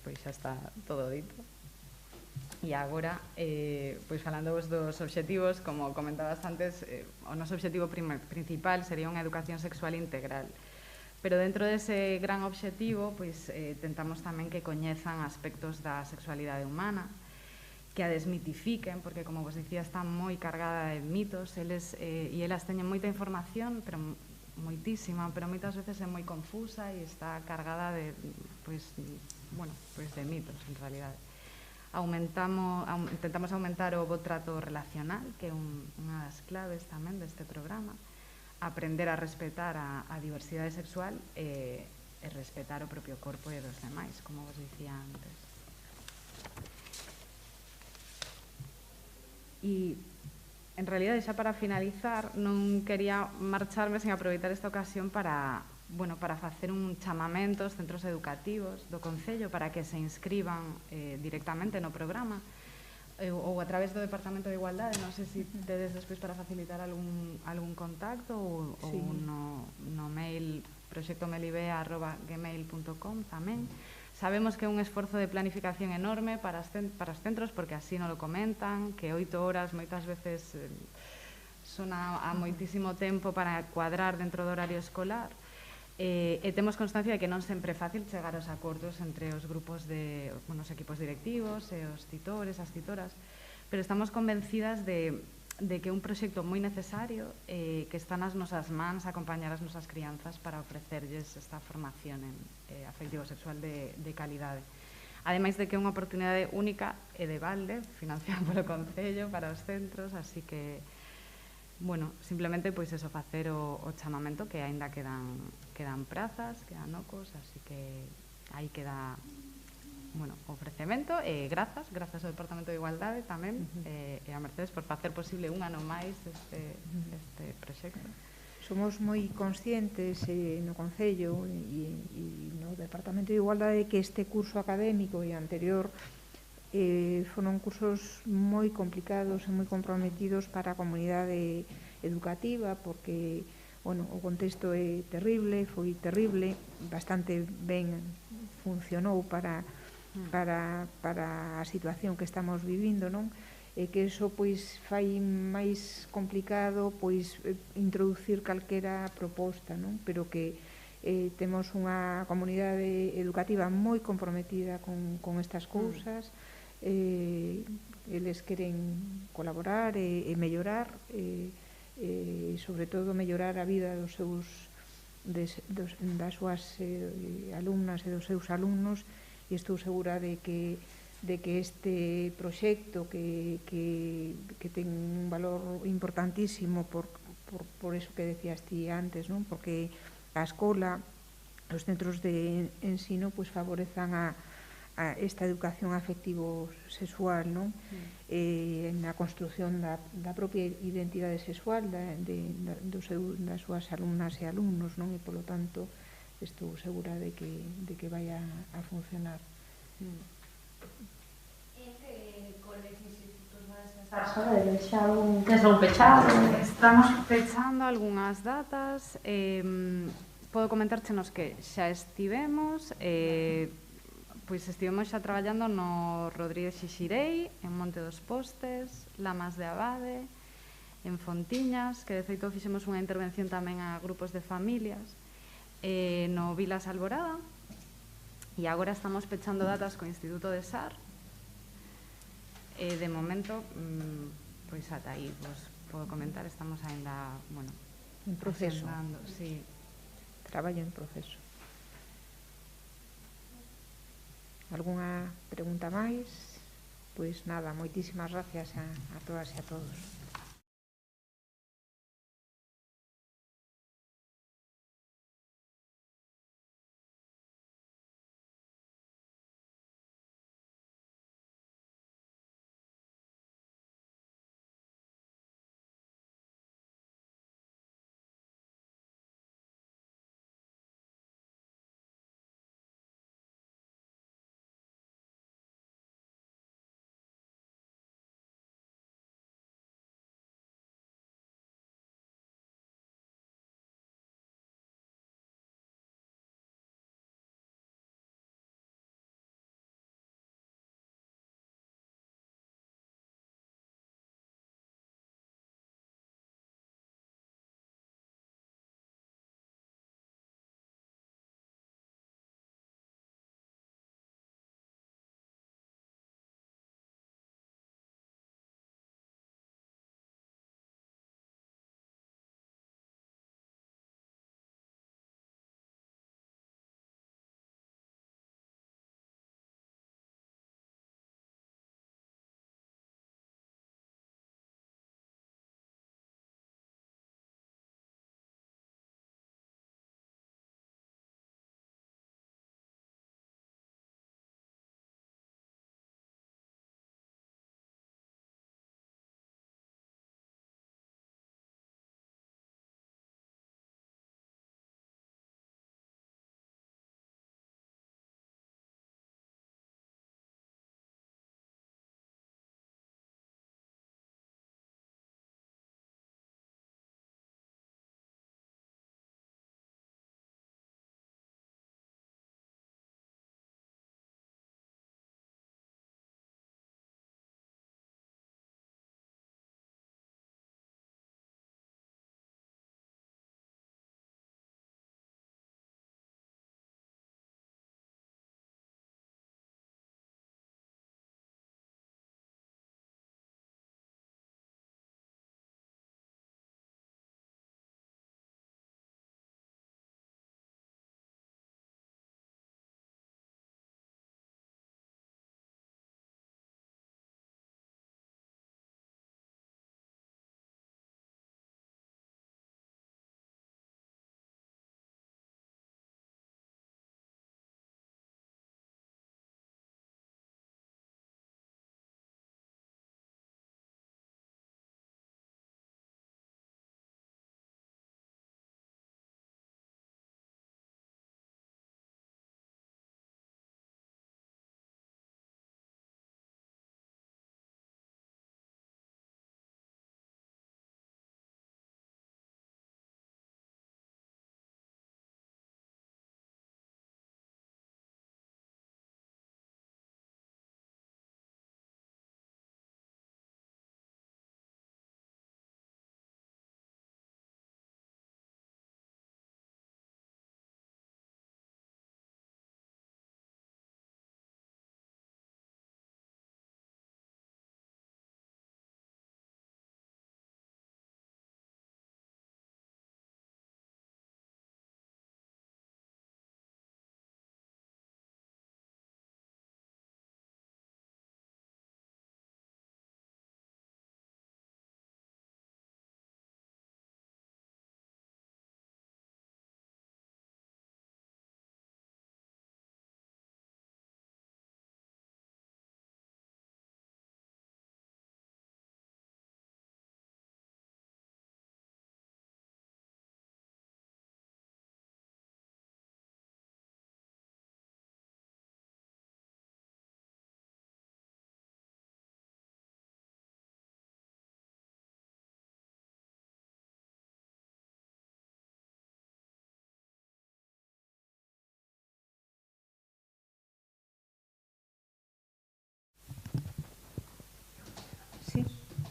pois xa está todo dito. E agora, pois falando vos dos obxectivos, como comentabas antes, o noso obxectivo principal sería unha educación sexual integral. Pero dentro dese gran obxectivo, pois tentamos tamén que coñezan aspectos da sexualidade humana, que a desmitifiquen, porque, como vos dicía, está moi cargada de mitos, eles e elas teñen moita información, pero moitísima, pero moitas veces é moi confusa e está cargada de, de mitos, en realidade. Intentamos aumentar o bo trato relacional, que é unha das claves tamén deste programa, aprender a respetar a diversidade sexual e respetar o propio corpo e dos demais, como vos dicía antes. E, en realidade, xa para finalizar, non quería marcharme sen aproveitar esta ocasión para facer un chamamento aos centros educativos do Concello para que se inscriban directamente no programa ou a través do Departamento de Igualdade. Non sei se tedes despois para facilitar algún contacto ou no mail proxectomelibea@gmail.com tamén. Sabemos que é un esforzo de planificación enorme para os centros, porque así non lo comentan, que 8 horas moitas veces son a moitísimo tempo para cuadrar dentro do horario escolar. E temos constancia de que non sempre é fácil chegar aos acordos entre os grupos os equipos directivos e os titores, as titoras, pero estamos convencidas de que é un proxecto moi necesario que está nas nosas mans acompañar as nosas crianzas para ofrecerlles esta formación afectivo-sexual de calidade. Ademais de que é unha oportunidade única e de balde, financiada polo Concello para os centros, así que, simplemente facer o chamamento, que aínda quedan prazas, quedan ocos, así que aí queda o ofrecemento e grazas ao Departamento de Igualdade tamén e a Mercedes por facer posible un ano máis este proxecto. Somos moi conscientes no Concello e no Departamento de Igualdade que este curso académico e anterior foron cursos moi complicados e moi comprometidos para a comunidade educativa, porque bueno, o contexto é terrible, foi terrible, bastante ben funcionou para a situación que estamos vivindo, non? E que iso pois fai máis complicado pois introducir calquera proposta, non? Pero que temos unha comunidade educativa moi comprometida con estas cousas, eles queren colaborar e mellorar, e sobre todo mellorar a vida dos seus das súas alumnas e dos seus alumnos, e estou segura de que este proxecto que ten un valor importantísimo por eso que decías ti antes, non? Porque a escola, os centros de ensino pois favorezan a esta educación afectivo-sexual, non? Na construción da propia identidade sexual das súas alumnas e alumnos, non? E polo tanto estou segura de que vai a funcionar. En que coles institutos vais pensar saber? Xa tens algún pechado? Estamos pechando algunhas datas, podo comentárchenos que xa estivemos, pois estivemos xa traballando no Rodríguez Xixirei, en Monte dos Postes, Lamas de Abade, en Fontiñas, que de feito fixemos unha intervención tamén a grupos de familias, no Vilas Alborada, e agora estamos pechando datas co Instituto de SAR. De momento, pois ata aí vos podo comentar, estamos ainda, bueno, En proceso. Sí. Traballo en proceso. Algúnha pregunta máis? Pois nada, moitísimas gracias a todas e a todos.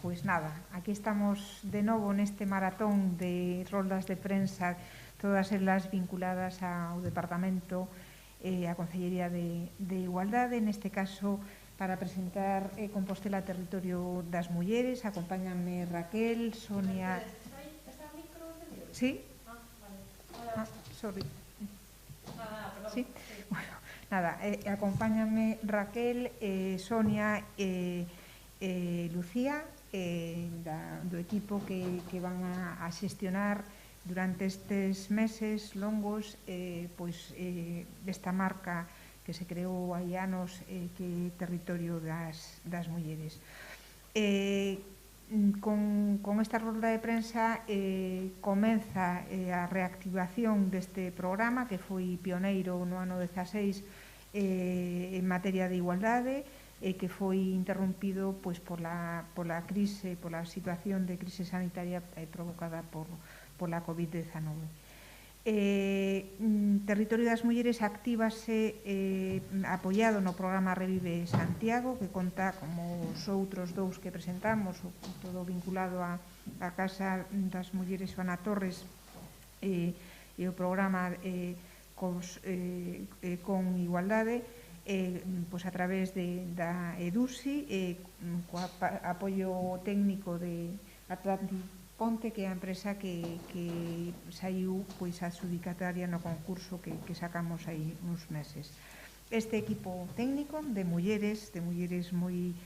pois nada, aquí estamos de novo neste maratón de roldas de prensa, todas elas vinculadas ao Departamento e a Consellería de Igualdade, neste caso para presentar Compostela Territorio das Mulleres. Acompáñanme Raquel, Sonia... ¿Está el micro encendido? Sí? Vale. Sorry. Nada, perdón. Sí? Bueno, nada, acompáñanme Raquel, Sonia e Lucía, do equipo que van a xestionar durante estes meses longos pois desta marca que se creou hai anos, que é Territorio das Mulleres. Con esta rolda de prensa comeza a reactivación deste programa que foi pioneiro no ano 16 en materia de igualdade, que foi interrompido pois pola crise, pola situación de crise sanitaria provocada pola COVID-19. Territorio das Mulleres actívase apoiado no programa Revive Santiago, que conta como os outros dous que presentamos, todo vinculado a Casa das Mulleres Xoana Torres e o programa con igualdade, pois a través da EDUSI, co apoio técnico de Atlantic Ponte, que é a empresa que saiu pois adxudicataria no concurso que sacamos aí uns meses. Este equipo técnico de mulleres moi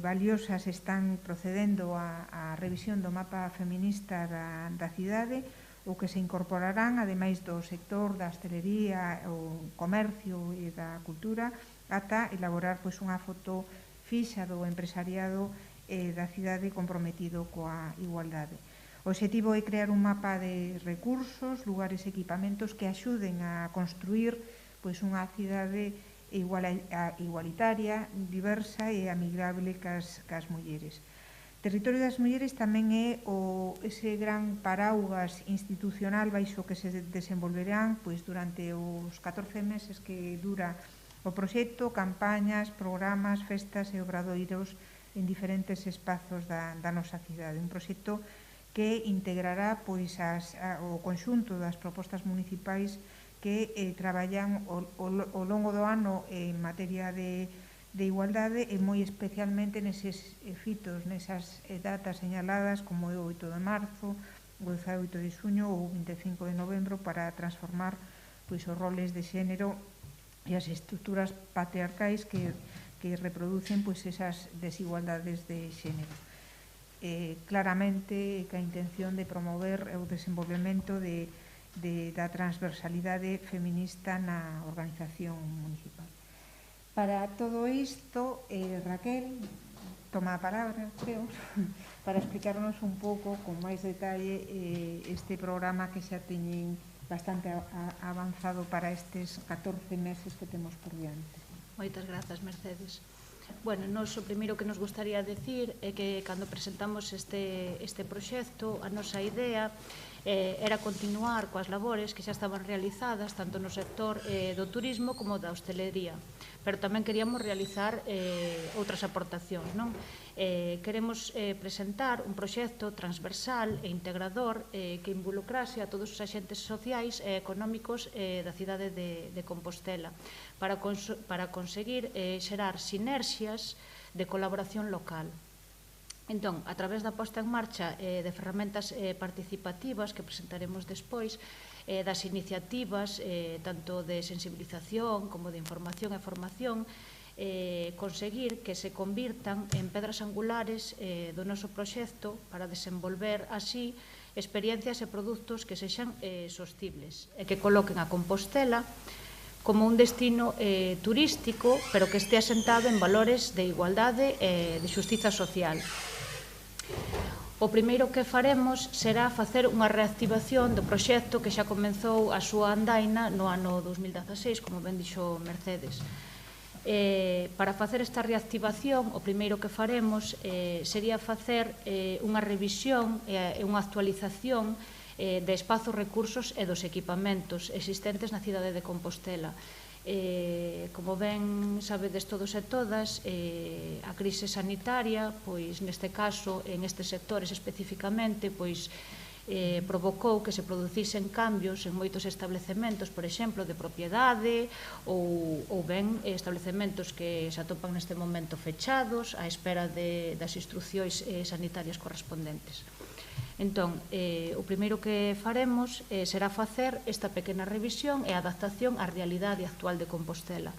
valiosas están procedendo á revisión do mapa feminista da cidade, o que se incorporarán, ademais do sector da hostelería, o comercio e da cultura, ata elaborar pois unha foto fixa do empresariado da cidade comprometido coa igualdade. O obxectivo é crear un mapa de recursos, lugares e equipamentos que axuden a construir pois unha cidade igualitaria, diversa e amigable cas mulleres. Territorio das Mulleres tamén é ese gran paraugas institucional baixo que se desenvolverán pois durante os 14 meses que dura o proxecto, campañas, programas, festas e obradoiros en diferentes espazos da nosa cidade. Un proxecto que integrará pois o conxunto das propostas municipais que traballan ao longo do ano en materia de igualdade e moi especialmente neses fitos, nesas datas señaladas como o 8 de marzo, o 18 de xuño ou 25 de novembro, para transformar pois os roles de xénero e as estruturas patriarcais que reproducen pois esas desigualdades de xénero. Claramente que a intención de promover o desenvolvemento da transversalidade feminista na organización municipal. Para todo isto, Raquel toma a palabra, creo, para explicarnos un pouco con máis detalle este programa que xa teñen bastante avanzado para estes 14 meses que temos por diante. Moitas grazas, Mercedes. Bueno, nos o primeiro que nos gustaría decir é que cando presentamos este proxecto, a nosa idea era continuar coas labores que xa estaban realizadas tanto no sector do turismo como da hostelería, pero tamén queríamos realizar outras aportacións, non? Queremos presentar un proxecto transversal e integrador que involucrase a todos os axentes sociais e económicos da cidade de Compostela para conseguir xerar sinerxias de colaboración local. Entón, a través da posta en marcha de ferramentas participativas que presentaremos despois, das iniciativas tanto de sensibilización como de información e formación, conseguir que se convirtan en pedras angulares do noso proxecto para desenvolver así experiencias e produtos que sexan sostibles e que coloquen a Compostela como un destino turístico, pero que este asentado en valores de igualdade e de xustiza social. O primeiro que faremos será facer unha reactivación do proxecto que xa comenzou a súa andaina no ano 2016, como ben dixo Mercedes. Para facer esta reactivación, o primeiro que faremos sería facer unha revisión e unha actualización de espazos, recursos e dos equipamentos existentes na cidade de Compostela. Como ben sabedes todos e todas, a crise sanitaria, pois neste caso, en estes sectores especificamente, pois provocou que se producisen cambios en moitos establecementos, por exemplo, de propiedade ou ben establecementos que se atopan neste momento fechados á espera das instruccións sanitarias correspondentes. Entón, o primeiro que faremos será facer esta pequena revisión e adaptación á realidade actual de Compostela.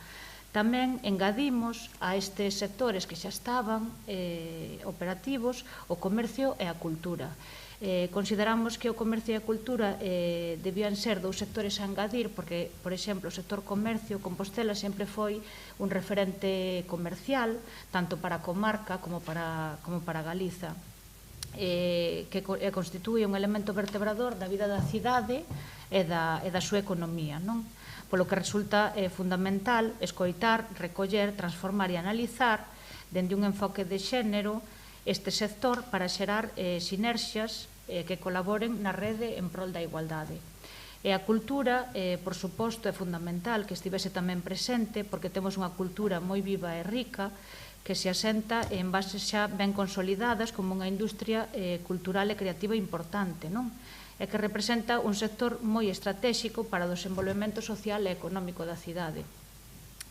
Tamén engadimos a estes sectores que xa estaban operativos o comercio e a cultura. Consideramos que o comercio e a cultura debían ser dous sectores a engadir porque, por exemplo, o sector comercio, Compostela sempre foi un referente comercial tanto para a comarca como para Galiza, que constitúe un elemento vertebrador da vida da cidade e da súa economía, non? Polo que resulta fundamental escoitar, recoller, transformar e analizar dende un enfoque de xénero este sector para xerar sinerxias que colaboren na rede en prol da igualdade. E a cultura, por suposto, é fundamental que estivese tamén presente porque temos unha cultura moi viva e rica que se asenta en bases xa ben consolidadas como unha industria cultural e creativa importante, non? E que representa un sector moi estratégico para o desenvolvemento social e económico da cidade.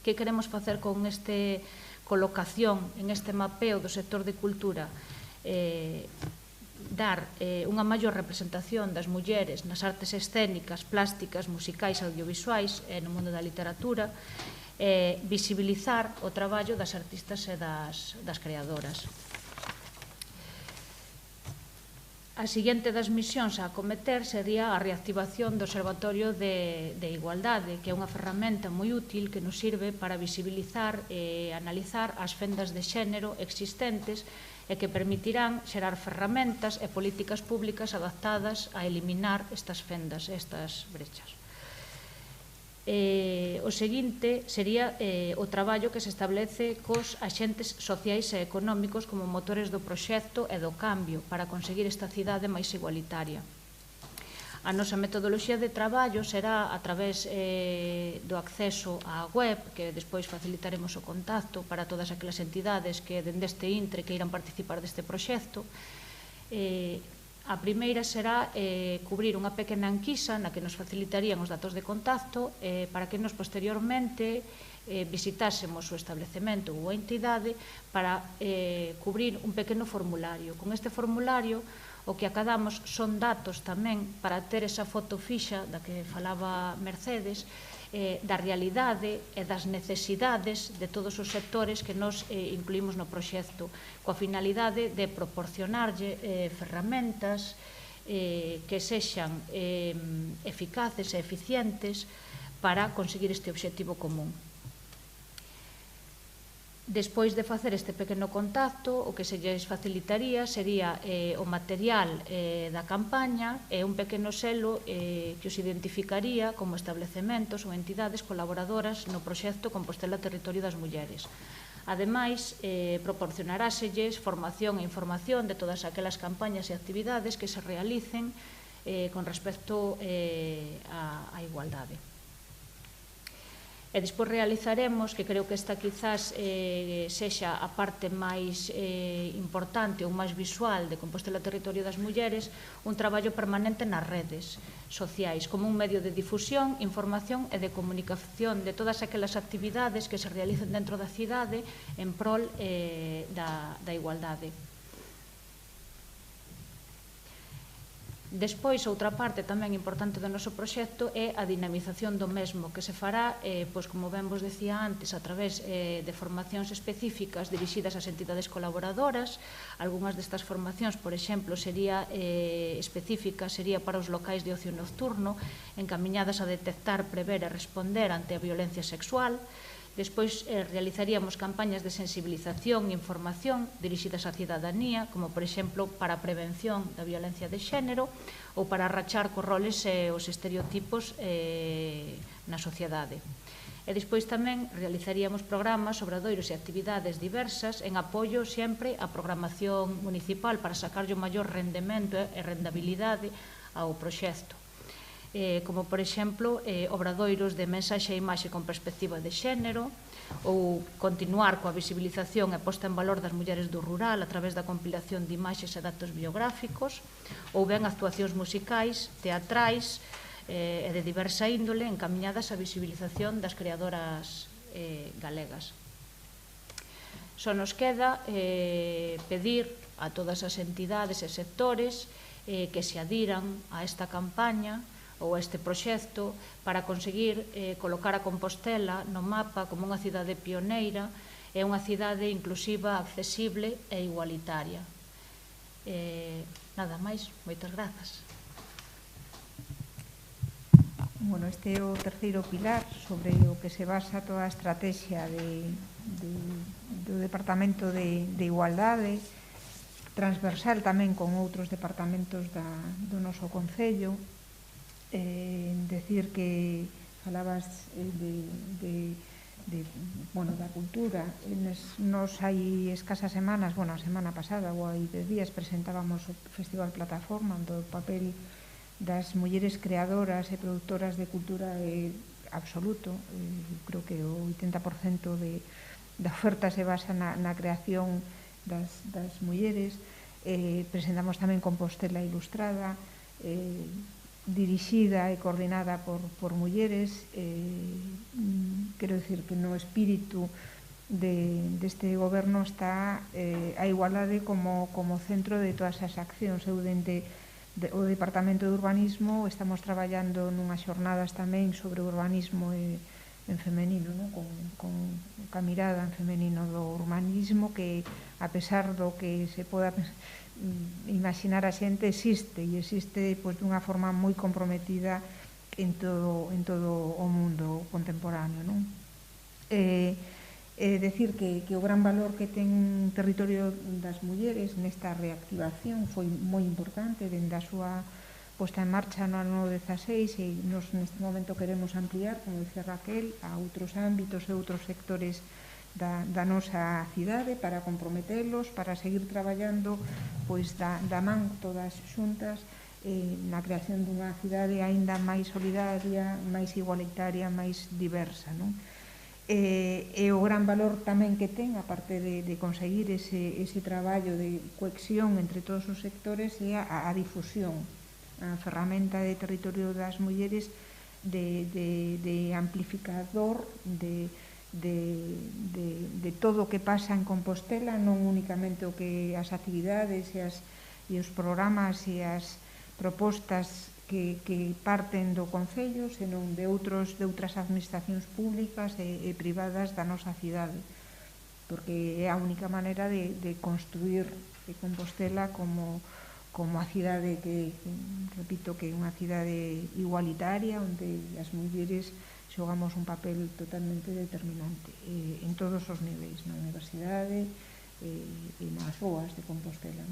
Que queremos facer con esta colocación en este mapeo do sector de cultura? Dar unha maior representación das mulleres nas artes escénicas, plásticas, musicais, audiovisuais e no mundo da literatura, visibilizar o traballo das artistas e das creadoras. A seguinte das misións a acometer sería a reactivación do Observatorio de Igualdade, que é unha ferramenta moi útil que nos sirve para visibilizar e analizar as fendas de xénero existentes e que permitirán xerar ferramentas e políticas públicas adaptadas a eliminar estas fendas, estas brechas. O seguinte sería o traballo que se establece cos axentes sociais e económicos como motores do proxecto e do cambio para conseguir esta cidade máis igualitaria. A nosa metodoloxía de traballo será a través do acceso á web, que despois facilitaremos o contacto para todas aquelas entidades que dende este intre que irán participar deste proxecto. A primeira será cubrir unha pequena enquisa na que nos facilitarían os datos de contacto para que nos posteriormente visitásemos o establecemento ou a entidade para cubrir un pequeno formulario. Con este formulario o que acadamos son datos tamén para ter esa foto fixa da que falaba Mercedes, da realidade e das necesidades de todos os sectores que nos incluímos no proxecto, coa finalidade de proporcionarlle ferramentas que sexan eficaces e eficientes para conseguir este obxectivo común. Despois de facer este pequeno contacto, o que se lles facilitaría sería o material da campaña e un pequeno selo que os identificaría como establecementos ou entidades colaboradoras no proxecto Compostela Territorio das Mulleres. Ademais, proporcionaráselles formación e información de todas aquelas campañas e actividades que se realicen con respecto á igualdade. E despois realizaremos, que creo que esta quizás sexa a parte máis importante ou máis visual de Compostela Territorio das Mulleres, un traballo permanente nas redes sociais, como un medio de difusión, información e de comunicación de todas aquelas actividades que se realicen dentro da cidade en prol da igualdade. Despois, outra parte tamén importante do noso proxecto é a dinamización do mesmo, que se fará, pois, como ben vos decía antes, a través de formacións específicas dirixidas ás entidades colaboradoras. Algúnas destas formacións, por exemplo, sería para os locais de ocio nocturno, encamiñadas a detectar, prever e responder ante a violencia sexual. Despois realizaríamos campañas de sensibilización e información dirixidas á cidadanía, como por exemplo para a prevención da violencia de xénero ou para rachar cos roles e os estereotipos na sociedade. E despois tamén realizaríamos programas, obradoiros e actividades diversas en apoio sempre á programación municipal para sacarlle o maior rendemento e rendabilidade ao proxecto. como, por exemplo, obradoiros de mensaxe e imaxe con perspectiva de xénero, ou continuar coa visibilización e posta en valor das mulleres do rural a través da compilación de imaxes e datos biográficos, ou ben actuacións musicais, teatrais e de diversa índole encamiñadas á visibilización das creadoras galegas. Só nos queda pedir a todas as entidades e sectores que se adiran a esta campaña ou este proxecto para conseguir colocar a Compostela no mapa como unha cidade pioneira e unha cidade inclusiva, accesible e igualitaria. Nada máis, moitas grazas. Bueno, este é o terceiro pilar sobre o que se basa toda a estrategia do Departamento de Igualdade, transversal tamén con outros departamentos do noso Concello. Decir que falabas da cultura. Nos hai escasas semanas, a semana pasada ou hai 10 días presentábamos o Festival Plataforma, onde o papel das mulleres creadoras e produtoras de cultura é absoluto. Creo que o 80% da oferta se basa na creación das mulleres. Presentamos tamén Compostela Ilustrada, dirixida e coordinada por mulleres. Quero dicir que no espírito deste goberno está a igualdade como centro de todas as accións. Eu dende o Departamento de Urbanismo estamos traballando nunhas xornadas tamén sobre urbanismo en femenino, con a mirada en femenino do urbanismo, que a pesar do que se poda imaginar a xente, existe dunha forma moi comprometida en todo o mundo contemporáneo. Decir que o gran valor que ten o territorio das mulleres nesta reactivación foi moi importante dende a súa posta en marcha no ano 16, e nos neste momento queremos ampliar, como dicía Raquel, a outros ámbitos e outros sectores da nosa cidade para comprometelos, para seguir traballando da man todas xuntas na creación dunha cidade aínda máis solidaria, máis igualitaria, máis diversa. E o gran valor tamén que ten, aparte de conseguir ese traballo de cohesión entre todos os sectores, é a difusión, a ferramenta de territorio das mulleres de amplificador de todo o que pasa en Compostela, non únicamente o que as actividades e os programas e as propostas que parten do Concello, senón de outras administracións públicas e privadas da nosa cidade, porque é a única maneira de construir Compostela como a cidade que, repito, que é unha cidade igualitaria, onde as mulleres xogamos un papel totalmente determinante en todos os niveis, na universidade e nas rúas de Compostela.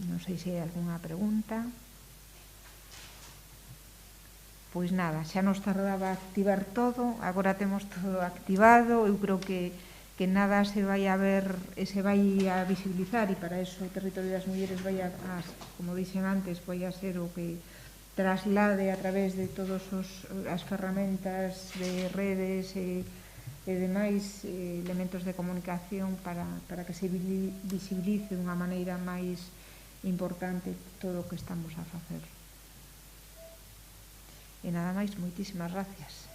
Non sei se hai algunha pregunta. Pois nada, xa nos tardaba activar todo, agora temos todo activado. Eu creo que nada se vai a ver e se vai a visibilizar, e para eso o territorio das mulleres vai a, como dixen antes, vai a ser o que traslade a través de todas as ferramentas de redes e demais elementos de comunicación para que se visibilice dunha maneira máis importante todo o que estamos a facer. E nada máis, moitísimas gracias.